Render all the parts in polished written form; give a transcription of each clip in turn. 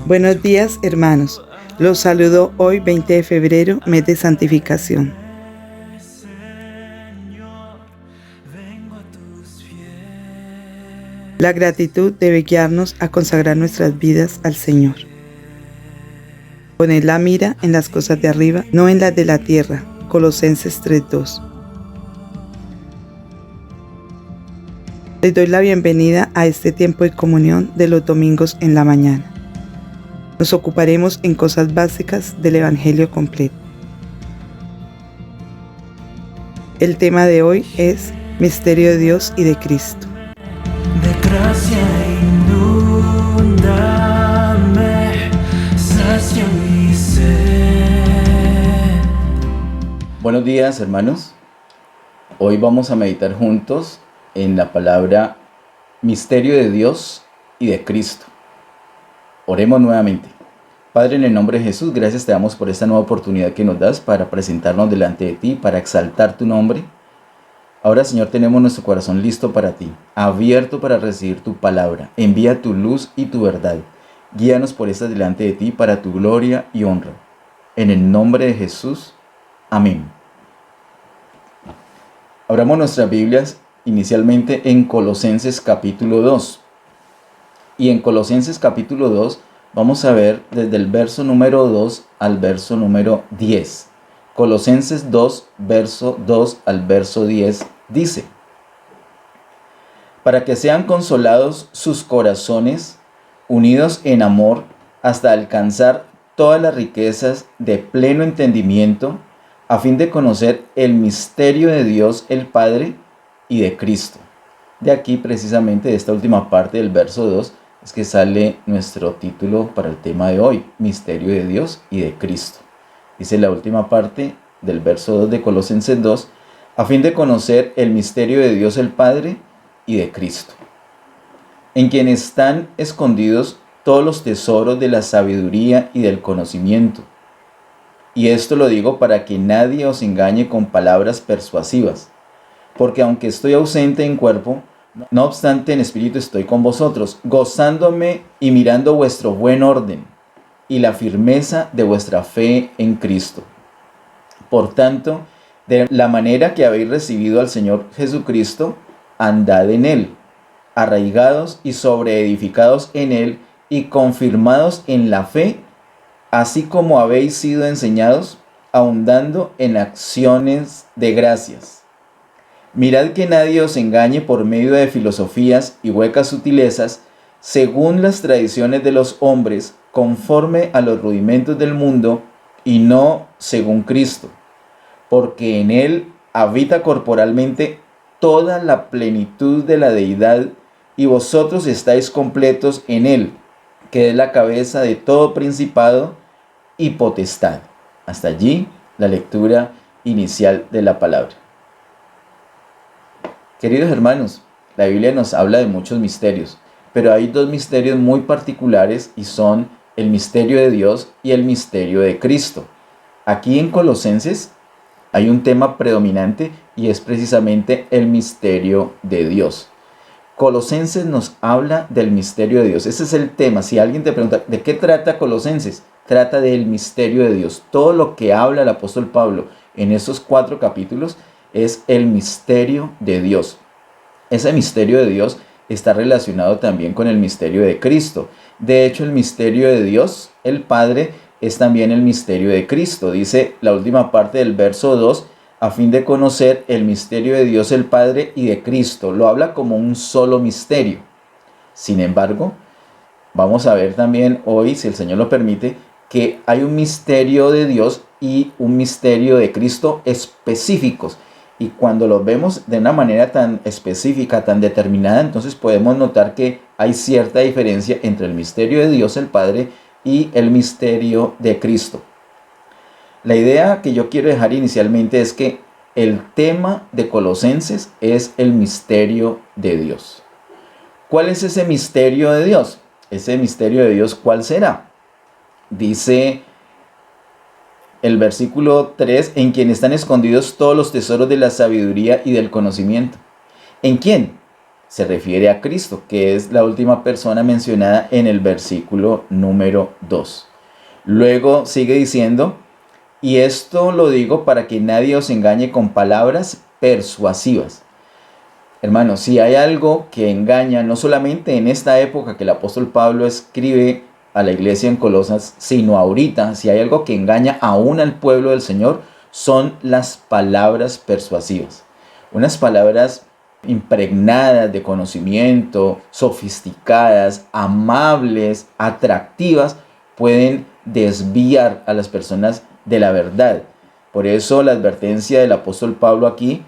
Buenos días, hermanos. Los saludo hoy 20 de febrero, mes de santificación. La gratitud debe guiarnos a consagrar nuestras vidas al Señor. Poner la mira en las cosas de arriba, no en las de la tierra. Colosenses 3:2. Les doy la bienvenida a este tiempo de comunión de los domingos en la mañana. Nos ocuparemos en cosas básicas del Evangelio completo. El tema de hoy es Misterio de Dios y de Cristo. De gracia inúndame, sacia mi sed. Buenos días, hermanos. Hoy vamos a meditar juntos en la palabra Misterio de Dios y de Cristo. Oremos nuevamente. Padre, en el nombre de Jesús, gracias te damos por esta nueva oportunidad que nos das para presentarnos delante de ti, para exaltar tu nombre. Ahora, Señor, tenemos nuestro corazón listo para ti, abierto para recibir tu palabra. Envía tu luz y tu verdad. Guíanos por esta delante de ti para tu gloria y honra. En el nombre de Jesús. Amén. Abramos nuestras Biblias inicialmente en Colosenses capítulo 2. Y en Colosenses capítulo 2 vamos a ver desde el verso número 2 al verso número 10. Colosenses 2, verso 2 al verso 10 dice: para que sean consolados sus corazones, unidos en amor, hasta alcanzar todas las riquezas de pleno entendimiento, a fin de conocer el misterio de Dios el Padre y de Cristo. De aquí, precisamente, de esta última parte del verso 2, es que sale nuestro título para el tema de hoy, Misterio de Dios y de Cristo. Dice la última parte del verso 2 de Colosenses 2, a fin de conocer el misterio de Dios el Padre y de Cristo, en quien están escondidos todos los tesoros de la sabiduría y del conocimiento. Y esto lo digo para que nadie os engañe con palabras persuasivas, porque aunque estoy ausente en cuerpo, no obstante en espíritu estoy con vosotros, gozándome y mirando vuestro buen orden y la firmeza de vuestra fe en Cristo. Por tanto, de la manera que habéis recibido al Señor Jesucristo, andad en Él, arraigados y sobreedificados en Él y confirmados en la fe, así como habéis sido enseñados, ahondando en acciones de gracias. Mirad que nadie os engañe por medio de filosofías y huecas sutilezas, según las tradiciones de los hombres, conforme a los rudimentos del mundo, y no según Cristo, porque en Él habita corporalmente toda la plenitud de la deidad, y vosotros estáis completos en Él, que es la cabeza de todo principado y potestad. Hasta allí la lectura inicial de la palabra. Queridos hermanos, la Biblia nos habla de muchos misterios, pero hay dos misterios muy particulares y son el misterio de Dios y el misterio de Cristo. Aquí en Colosenses hay un tema predominante y es precisamente el misterio de Dios. Colosenses nos habla del misterio de Dios. Ese es el tema. Si alguien te pregunta, ¿de qué trata Colosenses? Trata del misterio de Dios. Todo lo que habla el apóstol Pablo en esos 4 capítulos es el misterio de Dios. Ese misterio de Dios está relacionado también con el misterio de Cristo. De hecho, el misterio de Dios, el Padre, es también el misterio de Cristo. Dice la última parte del verso 2, a fin de conocer el misterio de Dios el Padre y de Cristo. Lo habla como un solo misterio. Sin embargo, vamos a ver también hoy, si el Señor lo permite, que hay un misterio de Dios y un misterio de Cristo específicos. Y cuando los vemos de una manera tan específica, tan determinada, entonces podemos notar que hay cierta diferencia entre el misterio de Dios el Padre y el misterio de Cristo. La idea que yo quiero dejar inicialmente es que el tema de Colosenses es el misterio de Dios. ¿Cuál es ese misterio de Dios? Ese misterio de Dios, ¿cuál será? Dice el versículo 3, en quien están escondidos todos los tesoros de la sabiduría y del conocimiento. ¿En quién? Se refiere a Cristo, que es la última persona mencionada en el versículo número 2. Luego sigue diciendo, y esto lo digo para que nadie os engañe con palabras persuasivas. Hermanos, si hay algo que engaña, no solamente en esta época que el apóstol Pablo escribe a la iglesia en Colosas, sino ahorita, si hay algo que engaña aún al pueblo del Señor, son las palabras persuasivas. Unas palabras impregnadas de conocimiento, sofisticadas, amables, atractivas, pueden desviar a las personas de la verdad. Por eso la advertencia del apóstol Pablo aquí,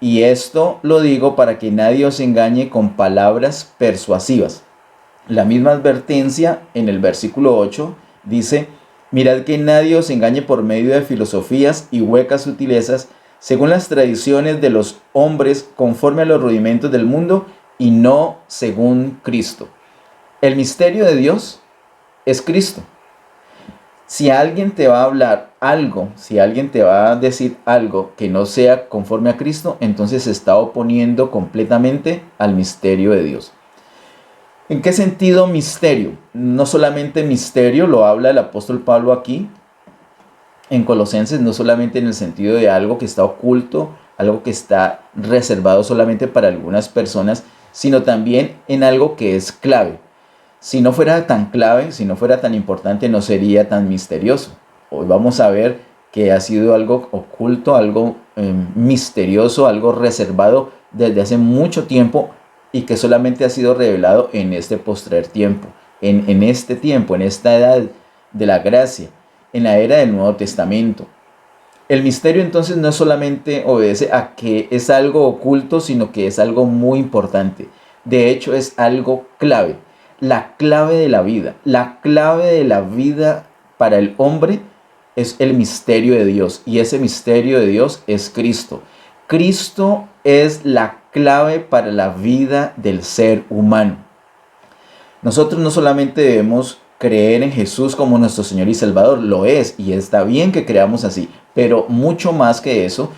y esto lo digo para que nadie os engañe con palabras persuasivas. La misma advertencia en el versículo 8 dice, mirad que nadie os engañe por medio de filosofías y huecas sutilezas, según las tradiciones de los hombres, conforme a los rudimentos del mundo, y no según Cristo. El misterio de Dios es Cristo. Si alguien te va a hablar algo, si alguien te va a decir algo que no sea conforme a Cristo, entonces se está oponiendo completamente al misterio de Dios. ¿En qué sentido misterio? No solamente misterio, lo habla el apóstol Pablo aquí en Colosenses, no solamente en el sentido de algo que está oculto, algo que está reservado solamente para algunas personas, sino también en algo que es clave. Si no fuera tan clave, si no fuera tan importante, no sería tan misterioso. Hoy vamos a ver que ha sido algo oculto, algo misterioso, algo reservado desde hace mucho tiempo y que solamente ha sido revelado en este postrer tiempo, en este tiempo, en esta edad de la gracia, en la era del Nuevo Testamento. El misterio entonces no solamente obedece a que es algo oculto, sino que es algo muy importante. De hecho, es algo clave. La clave de la vida. La clave de la vida para el hombre es el misterio de Dios. Y ese misterio de Dios es Cristo. Cristo es la clave para la vida del ser humano. Nosotros no solamente debemos creer en Jesús como nuestro Señor y Salvador, lo es y está bien que creamos así, pero mucho más que eso,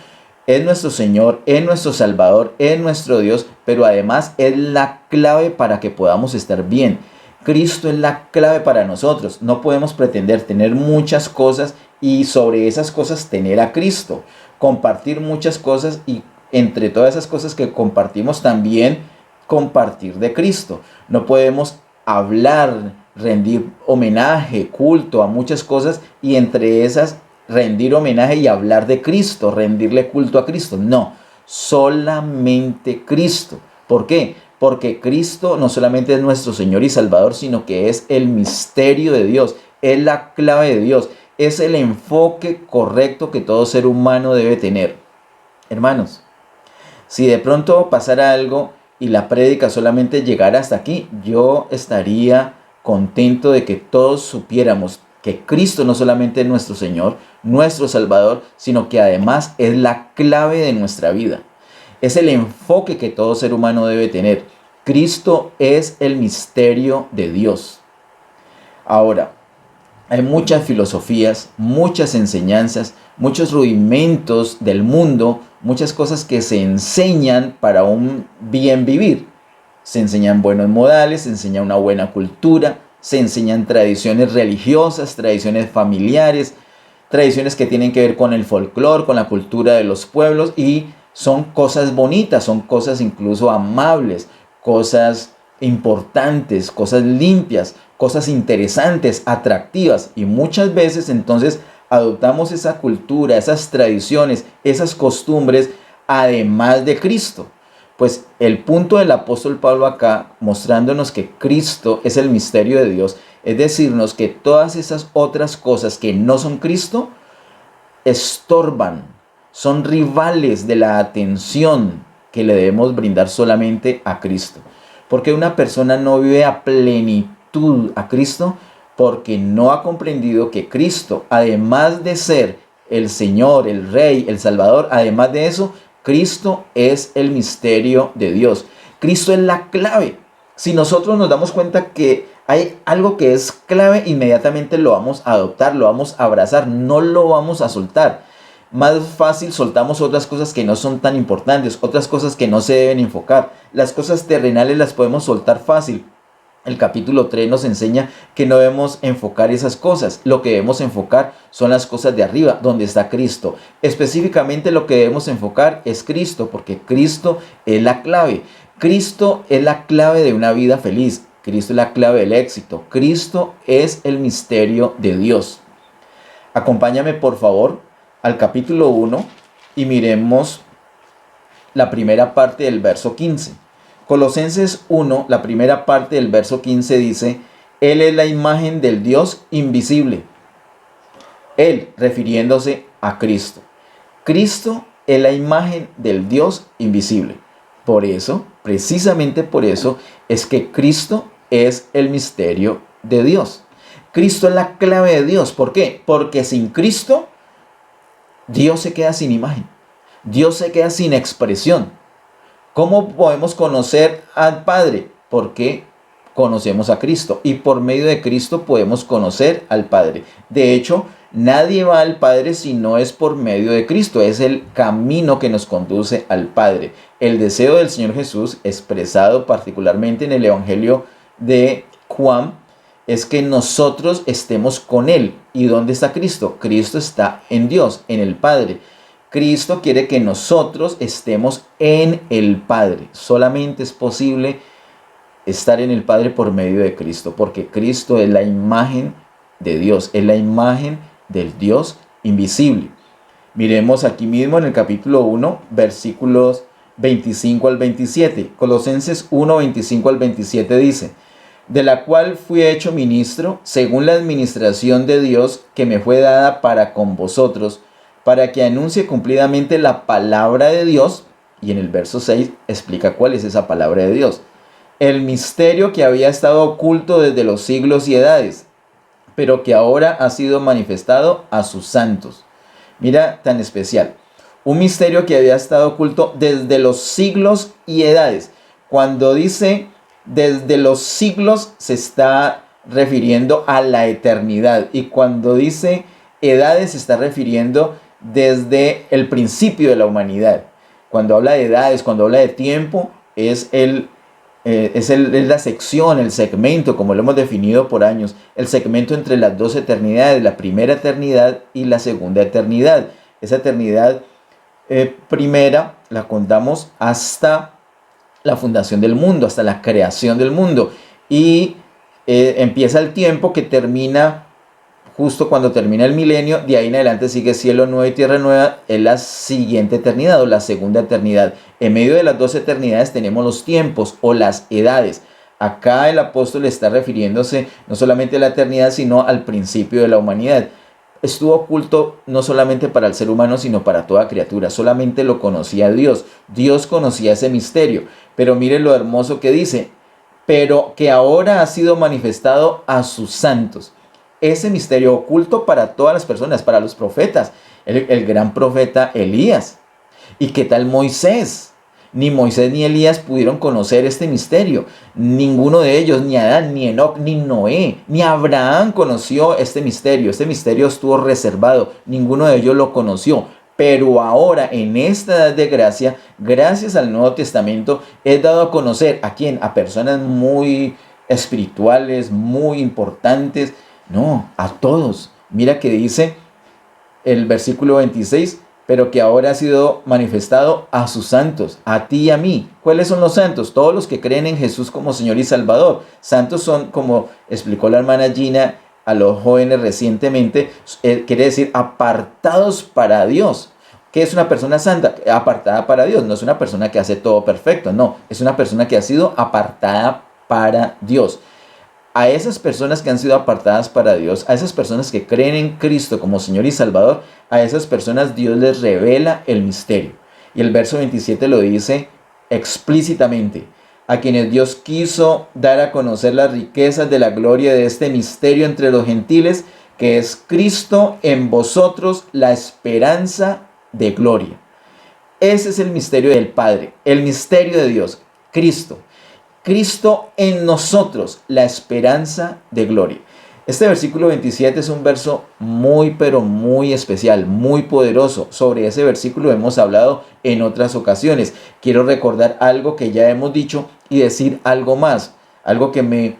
es nuestro Señor, es nuestro Salvador, es nuestro Dios, pero además es la clave para que podamos estar bien. Cristo es la clave para nosotros. No podemos pretender tener muchas cosas y sobre esas cosas tener a Cristo, compartir muchas cosas y entre todas esas cosas que compartimos también compartir de Cristo. No podemos hablar, rendir homenaje, culto a muchas cosas y entre esas rendir homenaje y hablar de Cristo, rendirle culto a Cristo. No, solamente Cristo. ¿Por qué? Porque Cristo no solamente es nuestro Señor y Salvador, sino que es el misterio de Dios, es la clave de Dios, es el enfoque correcto que todo ser humano debe tener. Hermanos, si de pronto pasara algo y la prédica solamente llegara hasta aquí, yo estaría contento de que todos supiéramos que Cristo no solamente es nuestro Señor, nuestro Salvador, sino que además es la clave de nuestra vida. Es el enfoque que todo ser humano debe tener. Cristo es el misterio de Dios. Ahora, hay muchas filosofías, muchas enseñanzas, muchos rudimentos del mundo, muchas cosas que se enseñan para un bien vivir. Se enseñan buenos modales, se enseña una buena cultura, se enseñan tradiciones religiosas, tradiciones familiares, tradiciones que tienen que ver con el folclore, con la cultura de los pueblos y son cosas bonitas, son cosas incluso amables, cosas importantes, cosas limpias, cosas interesantes, atractivas y muchas veces entonces adoptamos esa cultura, esas tradiciones, esas costumbres además de Cristo. Pues el punto del apóstol Pablo acá, mostrándonos que Cristo es el misterio de Dios, es decirnos que todas esas otras cosas que no son Cristo, estorban, son rivales de la atención que le debemos brindar solamente a Cristo. Porque una persona no vive a plenitud a Cristo porque no ha comprendido que Cristo, además de ser el Señor, el Rey, el Salvador, además de eso, Cristo es el misterio de Dios. Cristo es la clave. Si nosotros nos damos cuenta que hay algo que es clave, inmediatamente lo vamos a adoptar, lo vamos a abrazar, no lo vamos a soltar. más fácil soltamos otras cosas que no son tan importantes, otras cosas que no se deben enfocar. Las cosas terrenales las podemos soltar fácil. El capítulo 3 nos enseña que no debemos enfocar esas cosas. Lo que debemos enfocar son las cosas de arriba, donde está Cristo. Específicamente lo que debemos enfocar es Cristo, porque Cristo es la clave. Cristo es la clave de una vida feliz. Cristo es la clave del éxito. Cristo es el misterio de Dios. Acompáñame por favor al capítulo 1 y miremos la primera parte del verso 15. Colosenses 1, la primera parte del verso 15 dice: Él es la imagen del Dios invisible. Él, refiriéndose a Cristo. Cristo es la imagen del Dios invisible. Por eso, precisamente por eso, es que Cristo es el misterio de Dios. Cristo es la clave de Dios. ¿Por qué? Porque sin Cristo, Dios se queda sin imagen. Dios se queda sin expresión. ¿Cómo podemos conocer al Padre? Porque conocemos a Cristo. Y por medio de Cristo podemos conocer al Padre. De hecho, nadie va al Padre si no es por medio de Cristo. Es el camino que nos conduce al Padre. El deseo del Señor Jesús, expresado particularmente en el Evangelio de Juan, es que nosotros estemos con Él. ¿Y dónde está Cristo? Cristo está en Dios, en el Padre. Cristo quiere que nosotros estemos en el Padre. Solamente es posible estar en el Padre por medio de Cristo, porque Cristo es la imagen de Dios, es la imagen del Dios invisible. Miremos aquí mismo en el capítulo 1, versículos 25 al 27. Colosenses 1, 25 al 27 dice: de la cual fui hecho ministro, según la administración de Dios que me fue dada para con vosotros, para que anuncie cumplidamente la palabra de Dios. Y en el verso 6 explica cuál es esa palabra de Dios. El misterio que había estado oculto desde los siglos y edades, pero que ahora ha sido manifestado a sus santos. Mira, tan especial. Un misterio que había estado oculto desde los siglos y edades. Cuando dice desde los siglos, se está refiriendo a la eternidad. Y cuando dice edades, se está refiriendo desde el principio de la humanidad. Cuando habla de edades, cuando habla de tiempo, es la sección, el segmento, como lo hemos definido por años, el segmento entre las dos eternidades, la primera eternidad y la segunda eternidad. Esa eternidad primera la contamos hasta la fundación del mundo, hasta la creación del mundo, y empieza el tiempo que termina justo cuando termina el milenio. De ahí en adelante sigue cielo nuevo y tierra nueva, es la siguiente eternidad o la segunda eternidad. En medio de las dos eternidades tenemos los tiempos o las edades. Acá el apóstol está refiriéndose no solamente a la eternidad, sino al principio de la humanidad. Estuvo oculto no solamente para el ser humano, sino para toda criatura. Solamente lo conocía Dios. Dios conocía ese misterio. Pero miren lo hermoso que dice: pero que ahora ha sido manifestado a sus santos. Ese misterio oculto para todas las personas, para los profetas. El gran profeta Elías. ¿Y qué tal Moisés? Ni Moisés ni Elías pudieron conocer este misterio. Ninguno de ellos, ni Adán, ni Enoc, ni Noé, ni Abraham conoció este misterio. Este misterio estuvo reservado. Ninguno de ellos lo conoció. Pero ahora, en esta edad de gracia, gracias al Nuevo Testamento, es dado a conocer ¿a quién? A personas muy espirituales, muy importantes. No, a todos. Mira que dice el versículo 26: pero que ahora ha sido manifestado a sus santos, a ti y a mí. ¿Cuáles son los santos? Todos los que creen en Jesús como Señor y Salvador. Santos son, como explicó la hermana Gina a los jóvenes recientemente, quiere decir apartados para Dios. ¿Qué es una persona santa? Apartada para Dios. No es una persona que hace todo perfecto, no. Es una persona que ha sido apartada para Dios. A esas personas que han sido apartadas para Dios, a esas personas que creen en Cristo como Señor y Salvador, a esas personas Dios les revela el misterio. Y el verso 27 lo dice explícitamente: a quienes Dios quiso dar a conocer las riquezas de la gloria de este misterio entre los gentiles, que es Cristo en vosotros, la esperanza de gloria. Ese es el misterio del Padre, el misterio de Dios, Cristo. Cristo en nosotros, la esperanza de gloria. Este versículo 27 es un verso muy, pero muy especial, muy poderoso. Sobre ese versículo hemos hablado en otras ocasiones. Quiero recordar algo que ya hemos dicho y decir algo más, algo que me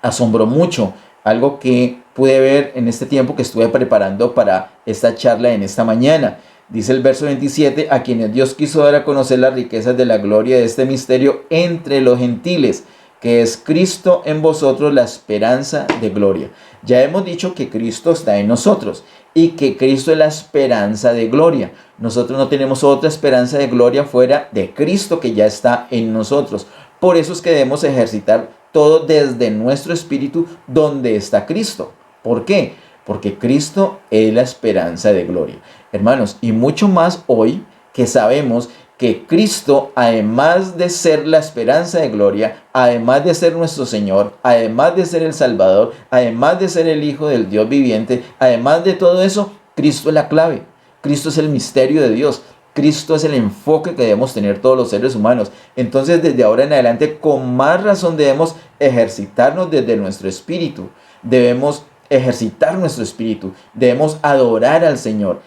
asombró mucho, algo que pude ver en este tiempo que estuve preparando para esta charla en esta mañana. Dice el verso 27, a quienes Dios quiso dar a conocer las riquezas de la gloria de este misterio entre los gentiles, que es Cristo en vosotros, la esperanza de gloria. Ya hemos dicho que Cristo está en nosotros y que Cristo es la esperanza de gloria. Nosotros no tenemos otra esperanza de gloria fuera de Cristo que ya está en nosotros. Por eso es que debemos ejercitar todo desde nuestro espíritu donde está Cristo. ¿Por qué? Porque Cristo es la esperanza de gloria. Hermanos, y mucho más hoy que sabemos que Cristo, además de ser la esperanza de gloria, además de ser nuestro Señor, además de ser el Salvador, además de ser el Hijo del Dios viviente, además de todo eso, Cristo es la clave. Cristo es el misterio de Dios. Cristo es el enfoque que debemos tener todos los seres humanos. Entonces, desde ahora en adelante, con más razón debemos ejercitarnos desde nuestro espíritu. Debemos ejercitar nuestro espíritu. Debemos adorar al Señor,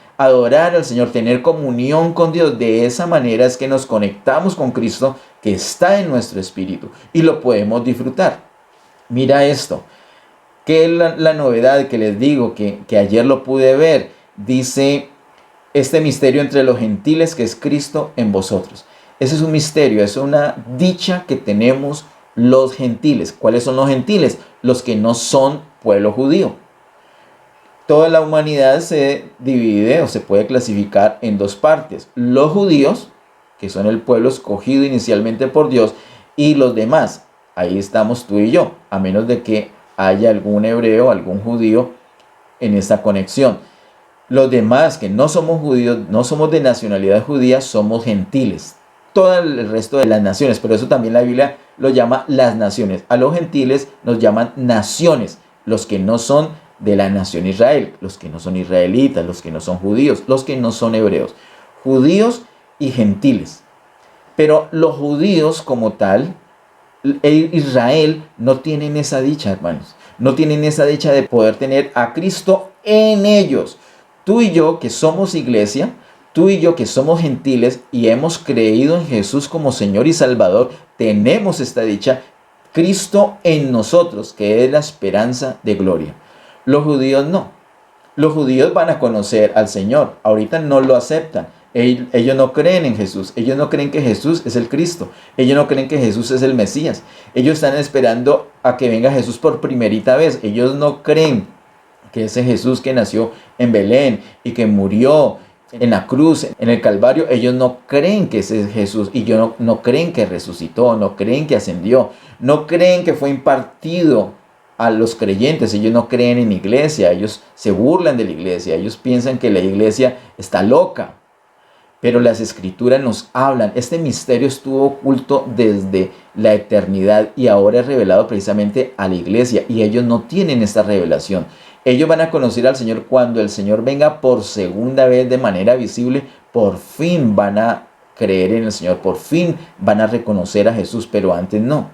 tener comunión con Dios. De esa manera es que nos conectamos con Cristo que está en nuestro espíritu y lo podemos disfrutar. Mira esto, que es la novedad que les digo, que ayer lo pude ver. Dice, este misterio entre los gentiles que es Cristo en vosotros. Ese es un misterio, es una dicha que tenemos los gentiles. ¿Cuáles son los gentiles? Los que no son pueblo judío. Toda la humanidad se divide o se puede clasificar en dos partes. Los judíos, que son el pueblo escogido inicialmente por Dios, y los demás. Ahí estamos tú y yo, a menos de que haya algún hebreo, algún judío en esta conexión. Los demás que no somos judíos, no somos de nacionalidad judía, somos gentiles. Todo el resto de las naciones, por eso también la Biblia lo llama las naciones. A los gentiles nos llaman naciones, los que no son de la nación Israel, los que no son israelitas, los que no son judíos, los que no son hebreos, judíos y gentiles. Pero los judíos como tal, Israel, no tienen esa dicha, hermanos. No tienen esa dicha de poder tener a Cristo en ellos. Tú y yo que somos iglesia, tú y yo que somos gentiles y hemos creído en Jesús como Señor y Salvador, tenemos esta dicha, Cristo en nosotros, que es la esperanza de gloria. Los judíos no. Los judíos van a conocer al Señor. Ahorita no lo aceptan. Ellos no creen en Jesús. Ellos no creen que Jesús es el Cristo. Ellos no creen que Jesús es el Mesías. Ellos están esperando a que venga Jesús por primerita vez. Ellos no creen que ese Jesús que nació en Belén y que murió en la cruz, en el Calvario, ellos no creen que ese es Jesús. Y ellos no creen que resucitó, no creen que ascendió, no creen que fue impartido a los creyentes. Ellos no creen en iglesia, ellos se burlan de la iglesia, ellos piensan que la iglesia está loca. Pero las escrituras nos hablan, este misterio estuvo oculto desde la eternidad y ahora es revelado precisamente a la iglesia y ellos no tienen esta revelación. Ellos van a conocer al Señor cuando el Señor venga por segunda vez de manera visible. Por fin van a creer en el Señor, por fin van a reconocer a Jesús, pero antes no.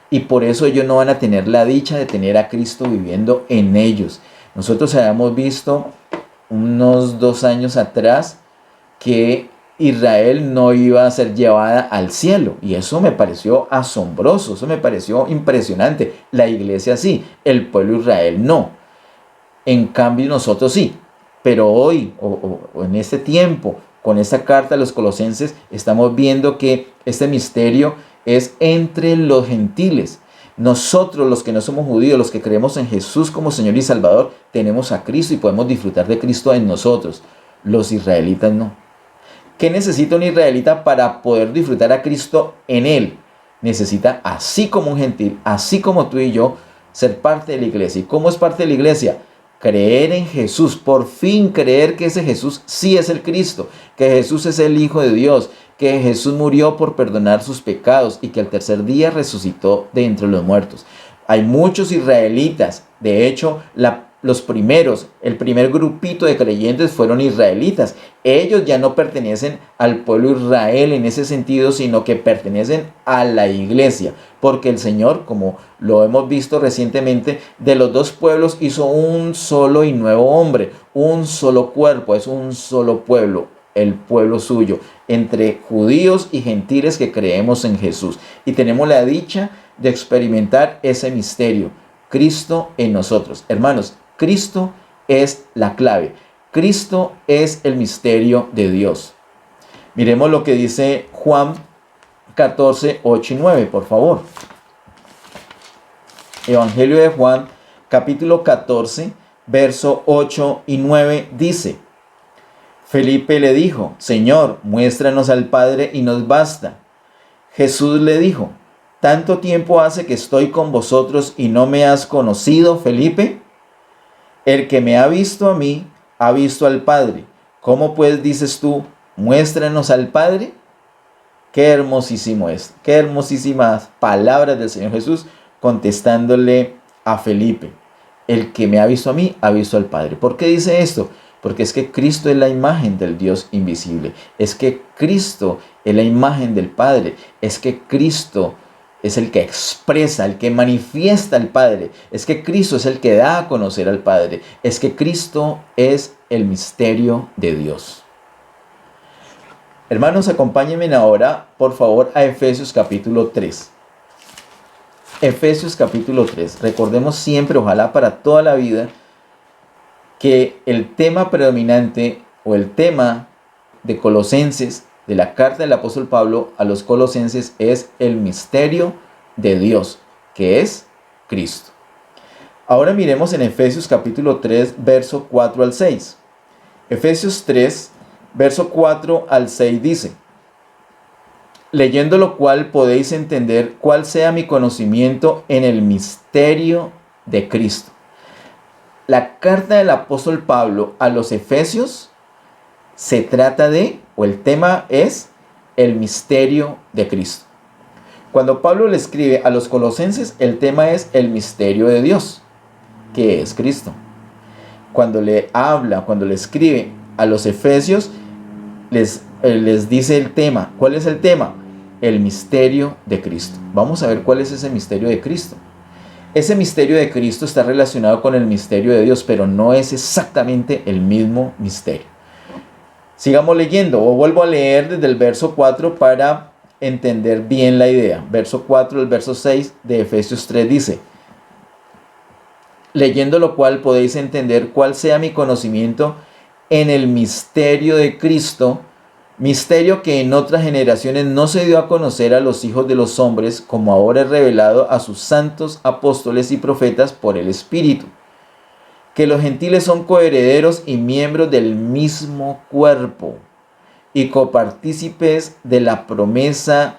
Y por eso ellos no van a tener la dicha de tener a Cristo viviendo en ellos. Nosotros habíamos visto unos 2 años atrás que Israel no iba a ser llevada al cielo. Y eso me pareció asombroso, eso me pareció impresionante. La iglesia sí, el pueblo de Israel no. En cambio nosotros sí. Pero hoy, o en este tiempo, con esta carta a los Colosenses, estamos viendo que este misterio es entre los gentiles. Nosotros, los que no somos judíos, los que creemos en Jesús como Señor y Salvador, tenemos a Cristo y podemos disfrutar de Cristo en nosotros. Los israelitas no. ¿Qué necesita un israelita para poder disfrutar a Cristo en él? Necesita, así como un gentil, así como tú y yo, ser parte de la iglesia. ¿Y cómo es parte de la iglesia? Creer en Jesús, por fin creer que ese Jesús sí es el Cristo, que Jesús es el Hijo de Dios, que Jesús murió por perdonar sus pecados y que al tercer día resucitó de entre los muertos. Hay muchos israelitas, de hecho, la los primeros, el primer grupito de creyentes fueron israelitas. Ellos ya no pertenecen al pueblo Israel en ese sentido, sino que pertenecen a la iglesia. Porque el Señor, como lo hemos visto recientemente, de los dos pueblos hizo un solo y nuevo hombre, un solo cuerpo, es un solo pueblo, el pueblo suyo, entre judíos y gentiles que creemos en Jesús. Y tenemos la dicha de experimentar ese misterio, Cristo en nosotros. Hermanos, Cristo es la clave. Cristo es el misterio de Dios. Miremos lo que dice Juan 14, 8 y 9, por favor. Evangelio de Juan, capítulo 14, verso 8 y 9, dice: Felipe le dijo: Señor, muéstranos al Padre y nos basta. Jesús le dijo: ¿Tanto tiempo hace que estoy con vosotros y no me has conocido, Felipe? El que me ha visto a mí, ha visto al Padre. ¿Cómo pues dices tú, muéstranos al Padre? Qué hermosísimo es, qué hermosísimas palabras del Señor Jesús contestándole a Felipe. El que me ha visto a mí, ha visto al Padre. ¿Por qué dice esto? Porque es que Cristo es la imagen del Dios invisible. Es que Cristo es la imagen del Padre. Es que Cristo es el que expresa, el que manifiesta al Padre. Es que Cristo es el que da a conocer al Padre. Es que Cristo es el misterio de Dios. Hermanos, acompáñenme ahora, por favor, a Efesios capítulo 3. Efesios capítulo 3. Recordemos siempre, ojalá para toda la vida, que el tema predominante o el tema de Colosenses, de la carta del apóstol Pablo a los Colosenses, es el misterio de Dios, que es Cristo. Ahora miremos en Efesios capítulo 3, verso 4 al 6. Efesios 3, verso 4 al 6 dice: leyendo lo cual podéis entender cuál sea mi conocimiento en el misterio de Cristo. La carta del apóstol Pablo a los Efesios se trata de, o el tema es, el misterio de Cristo. Cuando Pablo le escribe a los Colosenses, el tema es el misterio de Dios, que es Cristo. Cuando le habla, cuando le escribe a los Efesios, les dice el tema. ¿Cuál es el tema? El misterio de Cristo. Vamos a ver cuál es ese misterio de Cristo. Ese misterio de Cristo está relacionado con el misterio de Dios, pero no es exactamente el mismo misterio. Sigamos leyendo, o vuelvo a leer desde el verso 4 para entender bien la idea. Verso 4 del verso 6 de Efesios 3 dice: leyendo lo cual podéis entender cuál sea mi conocimiento en el misterio de Cristo, misterio que en otras generaciones no se dio a conocer a los hijos de los hombres, como ahora es revelado a sus santos apóstoles y profetas por el Espíritu, que los gentiles son coherederos y miembros del mismo cuerpo y copartícipes de la promesa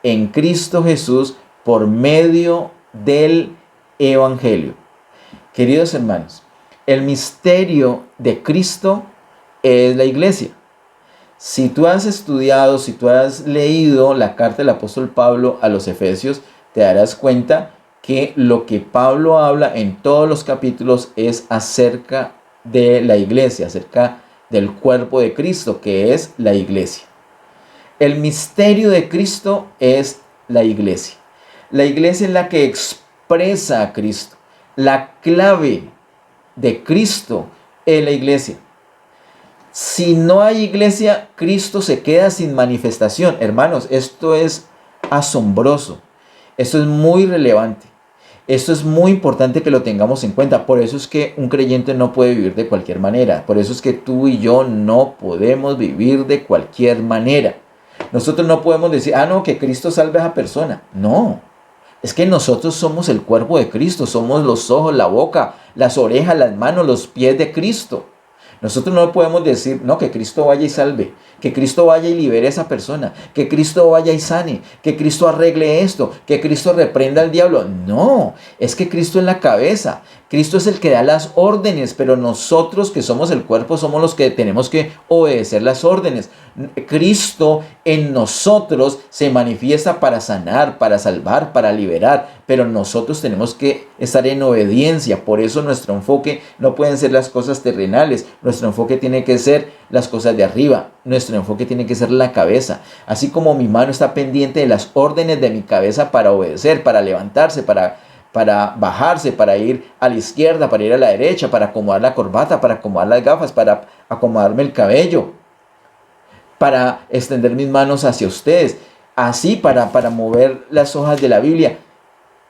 en Cristo Jesús por medio del Evangelio. Queridos hermanos, el misterio de Cristo es la iglesia. Si tú has estudiado, si tú has leído la carta del apóstol Pablo a los Efesios, te darás cuenta que lo que Pablo habla en todos los capítulos es acerca de la iglesia, acerca del cuerpo de Cristo, que es la iglesia. El misterio de Cristo es la iglesia. La iglesia es la que expresa a Cristo. La clave de Cristo es la iglesia. Si no hay iglesia, Cristo se queda sin manifestación. Hermanos, esto es asombroso. Esto es muy relevante. Esto es muy importante que lo tengamos en cuenta. Por eso es que un creyente no puede vivir de cualquier manera. Por eso es que tú y yo no podemos vivir de cualquier manera. Nosotros no podemos decir, no, que Cristo salve a esa persona. No. Es que nosotros somos el cuerpo de Cristo. Somos los ojos, la boca, las orejas, las manos, los pies de Cristo. Nosotros no podemos decir, no, que Cristo vaya y salve. que Cristo vaya y libere a esa persona, que Cristo vaya y sane, que Cristo arregle esto, que Cristo reprenda al diablo. No, es que Cristo es la cabeza, Cristo es el que da las órdenes, pero nosotros que somos el cuerpo somos los que tenemos que obedecer las órdenes. Cristo en nosotros se manifiesta para sanar, para salvar, para liberar, pero nosotros tenemos que estar en obediencia. Por eso nuestro enfoque no pueden ser las cosas terrenales, nuestro enfoque tiene que ser las cosas de arriba, nuestro enfoque tiene que ser la cabeza. Así como mi mano está pendiente de las órdenes de mi cabeza para obedecer, para levantarse, para bajarse, para ir a la izquierda, para ir a la derecha, para acomodar la corbata, para acomodar las gafas, para acomodarme el cabello, para extender mis manos hacia ustedes, así para mover las hojas de la Biblia.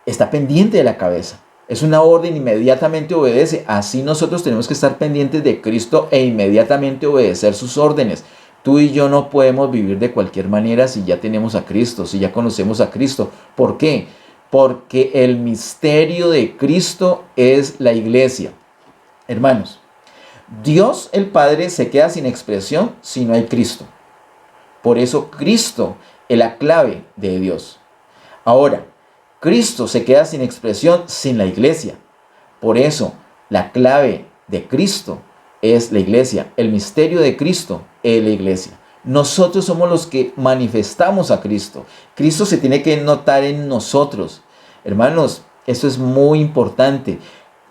Está pendiente de la cabeza. Es una orden, inmediatamente obedece. Así nosotros tenemos que estar pendientes de Cristo e inmediatamente obedecer sus órdenes. Tú y yo no podemos vivir de cualquier manera si ya tenemos a Cristo, si ya conocemos a Cristo. ¿Por qué? Porque el misterio de Cristo es la iglesia. Hermanos, Dios el Padre se queda sin expresión si no hay Cristo. Por eso Cristo es la clave de Dios. Ahora, Cristo se queda sin expresión sin la iglesia. Por eso, la clave de Cristo es la iglesia. El misterio de Cristo es la iglesia. Nosotros somos los que manifestamos a Cristo. Cristo se tiene que notar en nosotros. Hermanos, esto es muy importante.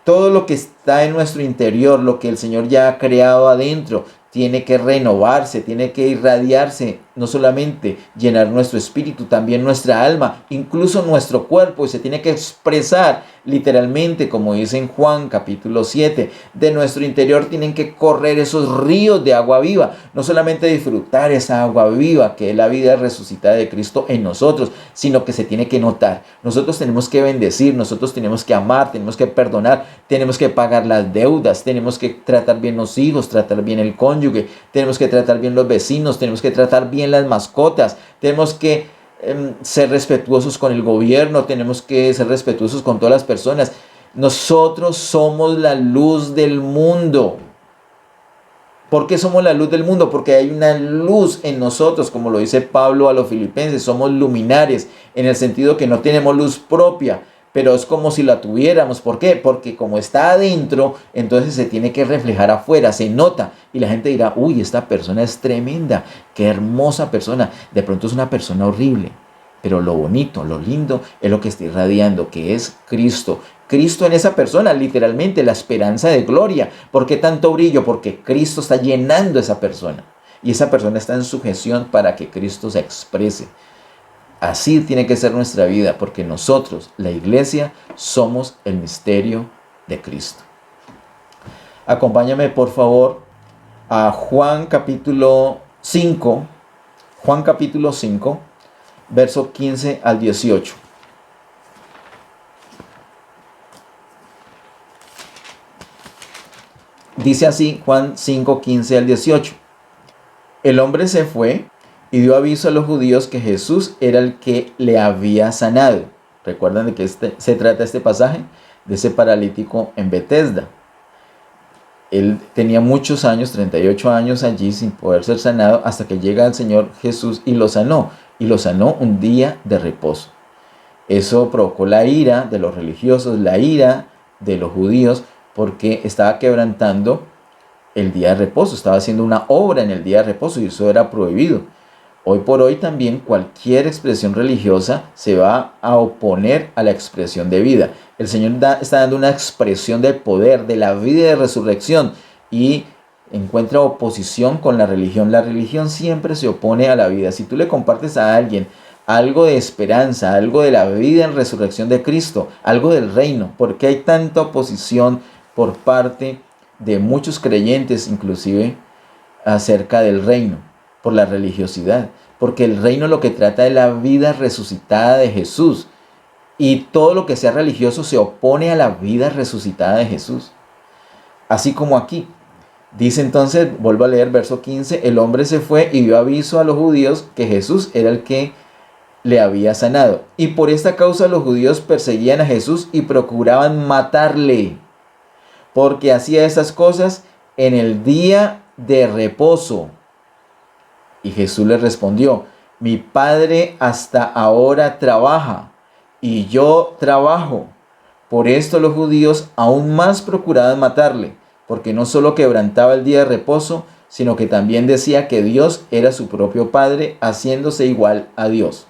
Todo lo que está en nuestro interior, lo que el Señor ya ha creado adentro, tiene que renovarse, tiene que irradiarse, no solamente llenar nuestro espíritu, también nuestra alma, incluso nuestro cuerpo, y se tiene que expresar literalmente, como dice en Juan capítulo 7, de nuestro interior tienen que correr esos ríos de agua viva, no solamente disfrutar esa agua viva que es la vida resucitada de Cristo en nosotros, sino que se tiene que notar. Nosotros tenemos que bendecir, nosotros tenemos que amar, tenemos que perdonar, tenemos que pagar las deudas, tenemos que tratar bien los hijos, tratar bien el cónyuge, tenemos que tratar bien los vecinos, tenemos que tratar bien las mascotas, tenemos que ser respetuosos con el gobierno, tenemos que ser respetuosos con todas las personas. Nosotros somos la luz del mundo. ¿Por qué somos la luz del mundo? Porque hay una luz en nosotros, como lo dice Pablo a los filipenses, somos luminares, en el sentido que no tenemos luz propia, pero es como si la tuviéramos. ¿Por qué? Porque como está adentro, entonces se tiene que reflejar afuera, se nota, y la gente dirá, uy, esta persona es tremenda, qué hermosa persona. De pronto es una persona horrible, pero lo bonito, lo lindo es lo que está irradiando, que es Cristo. Cristo en esa persona, literalmente la esperanza de gloria. ¿Por qué tanto brillo? Porque Cristo está llenando a esa persona, y esa persona está en sujeción para que Cristo se exprese. Así tiene que ser nuestra vida, porque nosotros, la iglesia, somos el misterio de Cristo. Acompáñame por favor a Juan capítulo 5, verso 15 al 18. Dice así Juan 5, 15 al 18. El hombre se fue y dio aviso a los judíos que Jesús era el que le había sanado. ¿Recuerdan de qué se trata este pasaje? De ese paralítico en Betesda. Él tenía muchos años, 38 años allí sin poder ser sanado, hasta que llega el Señor Jesús y lo sanó. Y lo sanó un día de reposo. Eso provocó la ira de los religiosos, la ira de los judíos, porque estaba quebrantando el día de reposo, estaba haciendo una obra en el día de reposo y eso era prohibido. Hoy por hoy también cualquier expresión religiosa se va a oponer a la expresión de vida. El Señor está dando una expresión del poder, de la vida y de resurrección, y encuentra oposición con la religión. La religión siempre se opone a la vida. Si tú le compartes a alguien algo de esperanza, algo de la vida en resurrección de Cristo, algo del reino, ¿por qué hay tanta oposición por parte de muchos creyentes, inclusive acerca del reino? Por la religiosidad, porque el reino lo que trata es la vida resucitada de Jesús, y todo lo que sea religioso se opone a la vida resucitada de Jesús. Así como aquí dice, entonces, vuelvo a leer verso 15, el hombre se fue y dio aviso a los judíos que Jesús era el que le había sanado, y por esta causa los judíos perseguían a Jesús y procuraban matarle, porque hacía esas cosas en el día de reposo. Y Jesús le respondió: mi Padre hasta ahora trabaja, y yo trabajo. Por esto los judíos aún más procuraban matarle, porque no solo quebrantaba el día de reposo, sino que también decía que Dios era su propio Padre, haciéndose igual a Dios.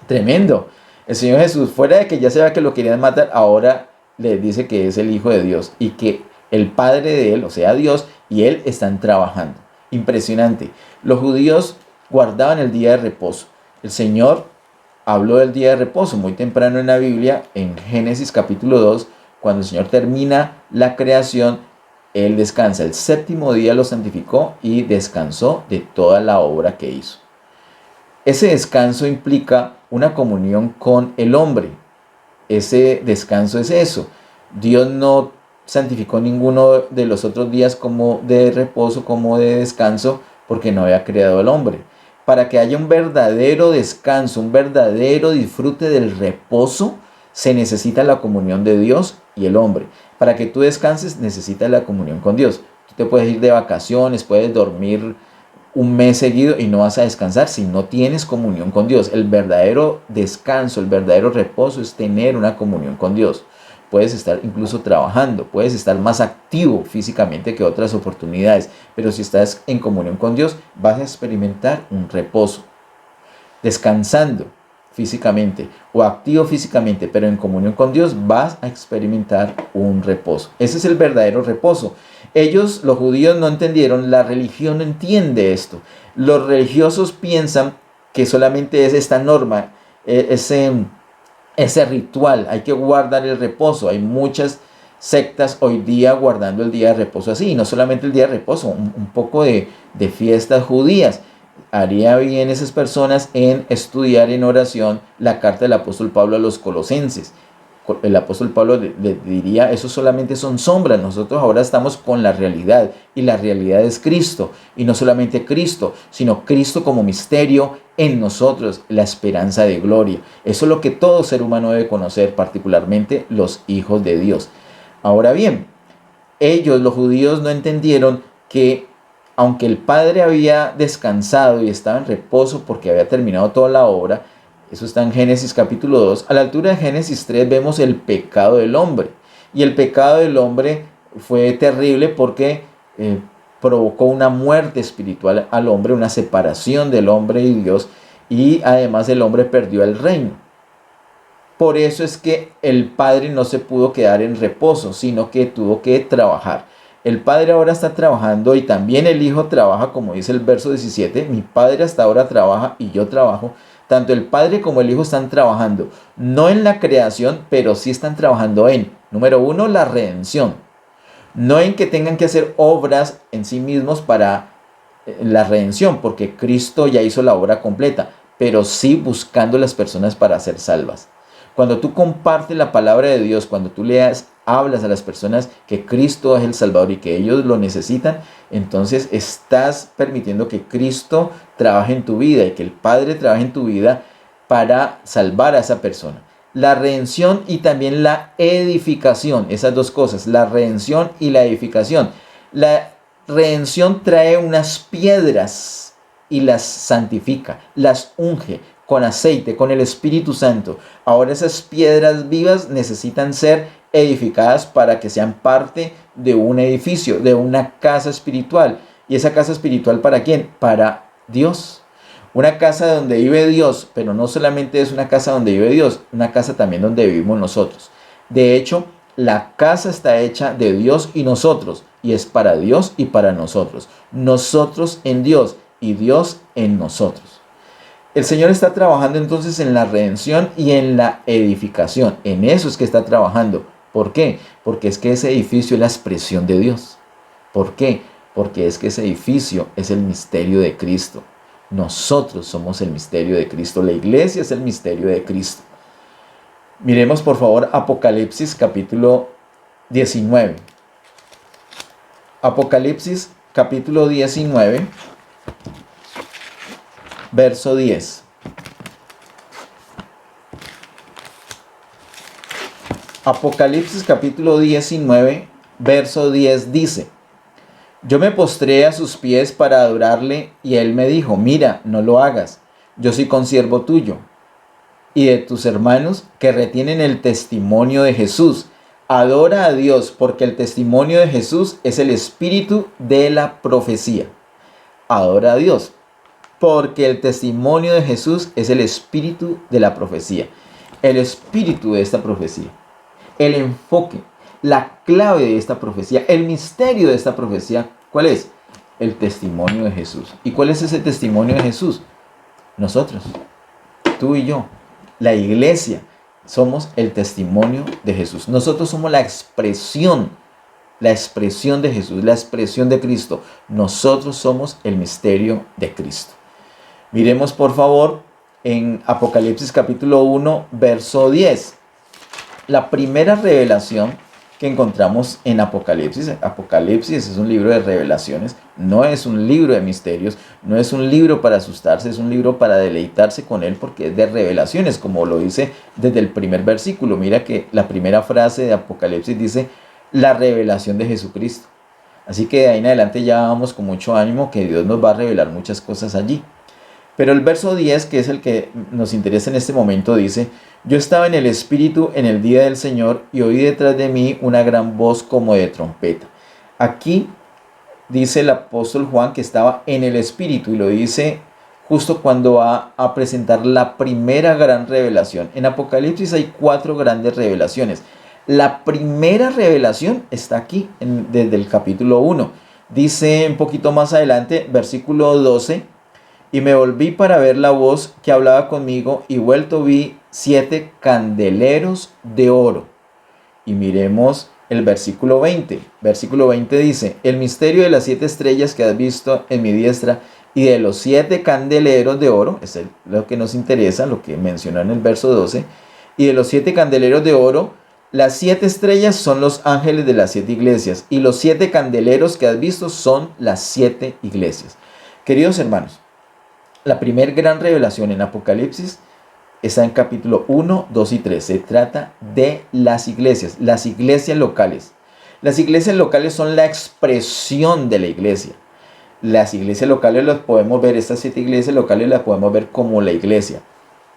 Tremendo. El Señor Jesús, fuera de que ya sabía que lo querían matar, ahora le dice que es el Hijo de Dios y que el Padre de él, o sea Dios, y él están trabajando. Impresionante. Los judíos guardaban el día de reposo. El Señor habló del día de reposo muy temprano en la Biblia, en Génesis capítulo 2, cuando el Señor termina la creación, Él descansa. El séptimo día lo santificó y descansó de toda la obra que hizo. Ese descanso implica una comunión con el hombre. Ese descanso es eso. Dios no santificó ninguno de los otros días como de reposo, como de descanso, porque no había creado al hombre. Para que haya un verdadero descanso, un verdadero disfrute del reposo, se necesita la comunión de Dios y el hombre. Para que tú descanses, necesitas la comunión con Dios. Tú te puedes ir de vacaciones, puedes dormir un mes seguido y no vas a descansar si no tienes comunión con Dios. El verdadero descanso, el verdadero reposo es tener una comunión con Dios. Puedes estar incluso trabajando, puedes estar más activo físicamente que otras oportunidades, pero si estás en comunión con Dios, vas a experimentar un reposo. Descansando físicamente o activo físicamente, pero en comunión con Dios, vas a experimentar un reposo. Ese es el verdadero reposo. Ellos, los judíos, no entendieron, la religión no entiende esto. Los religiosos piensan que solamente es esta norma, ese ritual, hay que guardar el reposo. Hay muchas sectas hoy día guardando el día de reposo así, y no solamente el día de reposo, un poco de fiestas judías. Haría bien esas personas en estudiar en oración la carta del apóstol Pablo a los colosenses. El apóstol Pablo le diría, eso solamente son sombras, nosotros ahora estamos con la realidad, y la realidad es Cristo, y no solamente Cristo, sino Cristo como misterio en nosotros, la esperanza de gloria. Eso es lo que todo ser humano debe conocer, particularmente los hijos de Dios. Ahora bien, ellos, los judíos, no entendieron que aunque el Padre había descansado y estaba en reposo porque había terminado toda la obra, eso está en Génesis capítulo 2, a la altura de Génesis 3 vemos el pecado del hombre. Y el pecado del hombre fue terrible porque provocó una muerte espiritual al hombre, una separación del hombre y Dios, y además el hombre perdió el reino. Por eso es que el Padre no se pudo quedar en reposo, sino que tuvo que trabajar. El Padre ahora está trabajando y también el Hijo trabaja, como dice el verso 17, mi Padre hasta ahora trabaja y yo trabajo. Tanto el Padre como el Hijo están trabajando, no en la creación, pero sí están trabajando en, número 1, la redención. No en que tengan que hacer obras en sí mismos para la redención, porque Cristo ya hizo la obra completa, pero sí buscando las personas para ser salvas. Cuando tú compartes la palabra de Dios, cuando tú hablas a las personas que Cristo es el Salvador y que ellos lo necesitan, entonces estás permitiendo que Cristo trabaje en tu vida y que el Padre trabaje en tu vida para salvar a esa persona. La redención y también la edificación, esas dos cosas, la redención y la edificación. La redención trae unas piedras y las santifica, las unge con aceite, con el Espíritu Santo. Ahora esas piedras vivas necesitan ser edificadas para que sean parte de un edificio, de una casa espiritual. ¿Y esa casa espiritual para quién? Para Dios. Una casa donde vive Dios, pero no solamente es una casa donde vive Dios, una casa también donde vivimos nosotros. De hecho, la casa está hecha de Dios y nosotros, y es para Dios y para nosotros. Nosotros en Dios y Dios en nosotros. El Señor está trabajando entonces en la redención y en la edificación. En eso es que está trabajando. ¿Por qué? Porque es que ese edificio es la expresión de Dios. ¿Por qué? Porque es que ese edificio es el misterio de Cristo. Nosotros somos el misterio de Cristo. La iglesia es el misterio de Cristo. Miremos por favor Apocalipsis capítulo 19. Apocalipsis capítulo 19. Verso 10. Apocalipsis capítulo 19, verso 10 dice: Yo me postré a sus pies para adorarle y él me dijo, mira, no lo hagas, yo soy consiervo tuyo y de tus hermanos que retienen el testimonio de Jesús. Adora a Dios porque el testimonio de Jesús es el espíritu de la profecía. Adora a Dios porque el testimonio de Jesús es el espíritu de la profecía. El espíritu de esta profecía, el enfoque, la clave de esta profecía, el misterio de esta profecía, ¿cuál es? El testimonio de Jesús. ¿Y cuál es ese testimonio de Jesús? Nosotros, tú y yo, la iglesia, somos el testimonio de Jesús. Nosotros somos la expresión de Jesús, la expresión de Cristo. Nosotros somos el misterio de Cristo. Miremos por favor en Apocalipsis capítulo 1, verso 10. La primera revelación que encontramos en Apocalipsis. Apocalipsis es un libro de revelaciones, no es un libro de misterios, no es un libro para asustarse, es un libro para deleitarse con él porque es de revelaciones, como lo dice desde el primer versículo. Mira que la primera frase de Apocalipsis dice la revelación de Jesucristo. Así que de ahí en adelante ya vamos con mucho ánimo que Dios nos va a revelar muchas cosas allí. Pero el verso 10, que es el que nos interesa en este momento, dice: yo estaba en el Espíritu en el día del Señor y oí detrás de mí una gran voz como de trompeta. Aquí dice el apóstol Juan que estaba en el Espíritu y lo dice justo cuando va a presentar la primera gran revelación. En Apocalipsis hay 4 grandes revelaciones. La primera revelación está aquí, desde el capítulo 1. Dice un poquito más adelante, versículo 12: y me volví para ver la voz que hablaba conmigo, y vuelto vi 7 candeleros de oro. Y miremos el versículo 20. Versículo 20 dice: el misterio de las 7 estrellas que has visto en mi diestra y de los 7 candeleros de oro, es lo que nos interesa, lo que mencionó en el verso 12, y de los 7 candeleros de oro, las 7 estrellas son los ángeles de las 7 iglesias, y los 7 candeleros que has visto son las 7 iglesias. Queridos hermanos, la primera gran revelación en Apocalipsis está en capítulo 1, 2 y 3. Se trata de las iglesias locales. Las iglesias locales son la expresión de la iglesia. Las iglesias locales las podemos ver, estas 7 iglesias locales las podemos ver como la iglesia.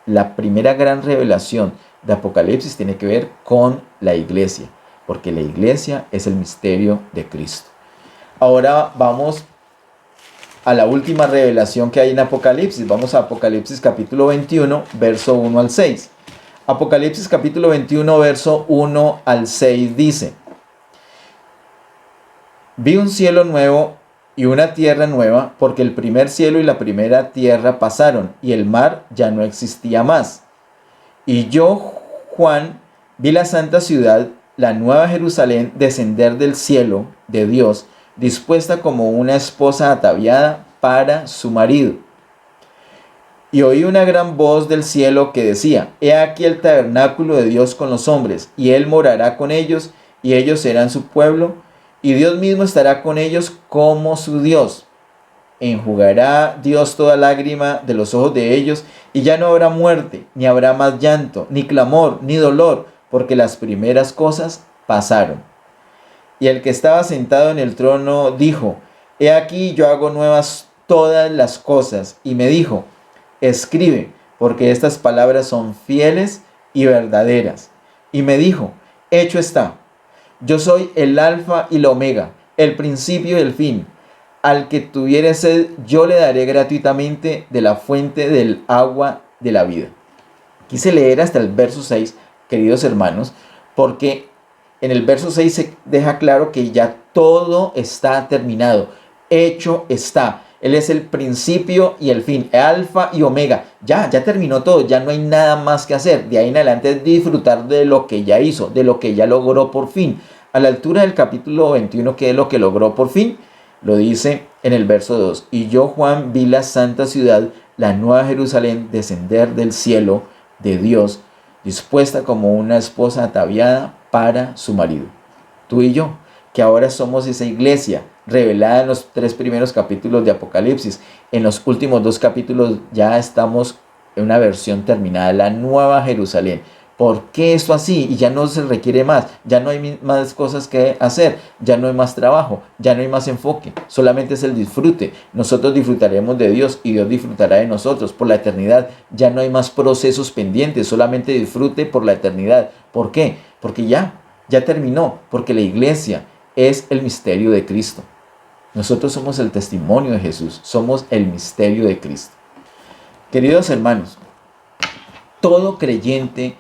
La primera gran revelación de Apocalipsis tiene que ver con la iglesia, porque la iglesia es el misterio de Cristo. Ahora vamos a la última revelación que hay en Apocalipsis. Vamos a Apocalipsis capítulo 21, verso 1 al 6. Apocalipsis capítulo 21, verso 1 al 6 dice: vi un cielo nuevo y una tierra nueva, porque el primer cielo y la primera tierra pasaron, y el mar ya no existía más. Y yo, Juan, vi la santa ciudad, la nueva Jerusalén, descender del cielo de Dios, dispuesta como una esposa ataviada para su marido. Y oí una gran voz del cielo que decía: he aquí el tabernáculo de Dios con los hombres, y él morará con ellos, y ellos serán su pueblo, y Dios mismo estará con ellos como su Dios. Enjugará Dios toda lágrima de los ojos de ellos, y ya no habrá muerte, ni habrá más llanto, ni clamor, ni dolor, porque las primeras cosas pasaron. Y el que estaba sentado en el trono dijo: he aquí yo hago nuevas todas las cosas. Y me dijo: escribe, porque estas palabras son fieles y verdaderas. Y me dijo: hecho está. Yo soy el alfa y la omega, el principio y el fin. Al que tuviere sed, yo le daré gratuitamente de la fuente del agua de la vida. Quise leer hasta el verso 6, queridos hermanos, porque en el verso 6 se deja claro que ya todo está terminado. Hecho está. Él es el principio y el fin, alfa y omega. Ya terminó todo, ya no hay nada más que hacer. De ahí en adelante es disfrutar de lo que ya hizo, de lo que ya logró por fin. A la altura del capítulo 21, ¿qué es lo que logró por fin? Lo dice en el verso 2. Y yo, Juan, vi la santa ciudad, la nueva Jerusalén, descender del cielo de Dios, dispuesta como una esposa ataviada para su marido. Tú y yo, que ahora somos esa iglesia revelada en los 3 primeros capítulos de Apocalipsis. En los últimos 2 capítulos ya estamos en una versión terminada, la nueva Jerusalén. ¿Por qué esto así? Y ya no se requiere más, ya no hay más cosas que hacer, ya no hay más trabajo, ya no hay más enfoque, solamente es el disfrute. Nosotros disfrutaremos de Dios y Dios disfrutará de nosotros por la eternidad. Ya no hay más procesos pendientes, solamente disfrute por la eternidad. ¿Por qué? Porque ya terminó, porque la iglesia es el misterio de Cristo. Nosotros somos el testimonio de Jesús, somos el misterio de Cristo. Queridos hermanos, todo creyente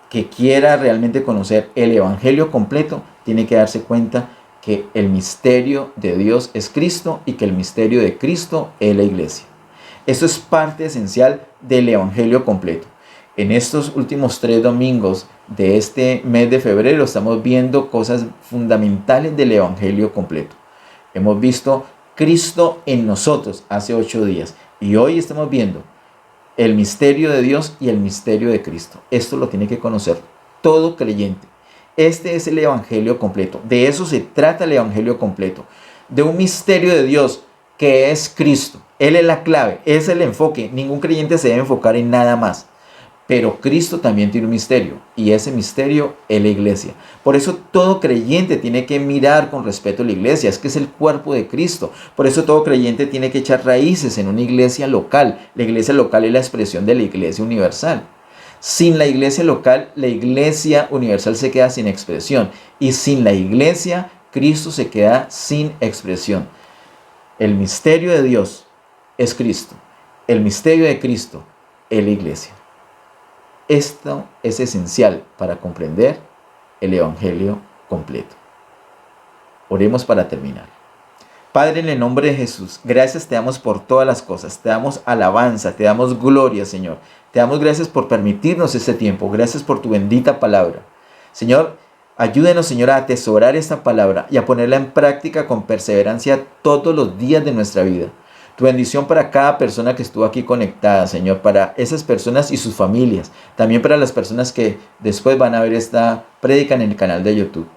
que quiera realmente conocer el evangelio completo tiene que darse cuenta que el misterio de Dios es Cristo y que el misterio de Cristo es la iglesia. Eso es parte esencial del evangelio completo. En estos últimos 3 domingos de este mes de febrero estamos viendo cosas fundamentales del evangelio completo. Hemos visto Cristo en nosotros hace 8 días y hoy estamos viendo el misterio de Dios y el misterio de Cristo. Esto lo tiene que conocer todo creyente. Este es el evangelio completo. De eso se trata el evangelio completo. De un misterio de Dios que es Cristo. Él es la clave, es el enfoque. Ningún creyente se debe enfocar en nada más. Pero Cristo también tiene un misterio y ese misterio es la iglesia. Por eso todo creyente tiene que mirar con respeto a la iglesia, es que es el cuerpo de Cristo. Por eso todo creyente tiene que echar raíces en una iglesia local. La iglesia local es la expresión de la iglesia universal. Sin la iglesia local, la iglesia universal se queda sin expresión. Y sin la iglesia, Cristo se queda sin expresión. El misterio de Dios es Cristo. El misterio de Cristo es la iglesia. Esto es esencial para comprender el evangelio completo. Oremos para terminar. Padre, en el nombre de Jesús, gracias te damos por todas las cosas. Te damos alabanza, te damos gloria, Señor. Te damos gracias por permitirnos este tiempo. Gracias por tu bendita palabra. Señor, ayúdenos, Señor, a atesorar esta palabra y a ponerla en práctica con perseverancia todos los días de nuestra vida. Tu bendición para cada persona que estuvo aquí conectada, Señor, para esas personas y sus familias. También para las personas que después van a ver esta prédica en el canal de YouTube.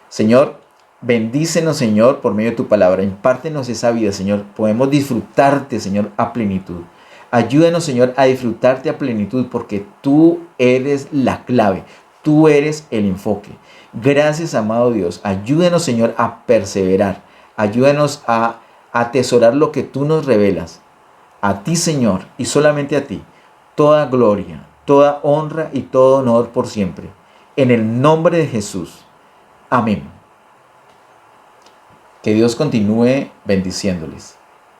Señor, bendícenos, Señor, por medio de tu palabra. Impártenos esa vida, Señor. Podemos disfrutarte, Señor, a plenitud. Ayúdanos, Señor, a disfrutarte a plenitud porque tú eres la clave. Tú eres el enfoque. Gracias, amado Dios. Ayúdanos, Señor, a perseverar. Ayúdanos a atesorar lo que tú nos revelas. A ti, Señor, y solamente a ti, toda gloria, toda honra y todo honor por siempre. En el nombre de Jesús. Amén. Que Dios continúe bendiciéndoles.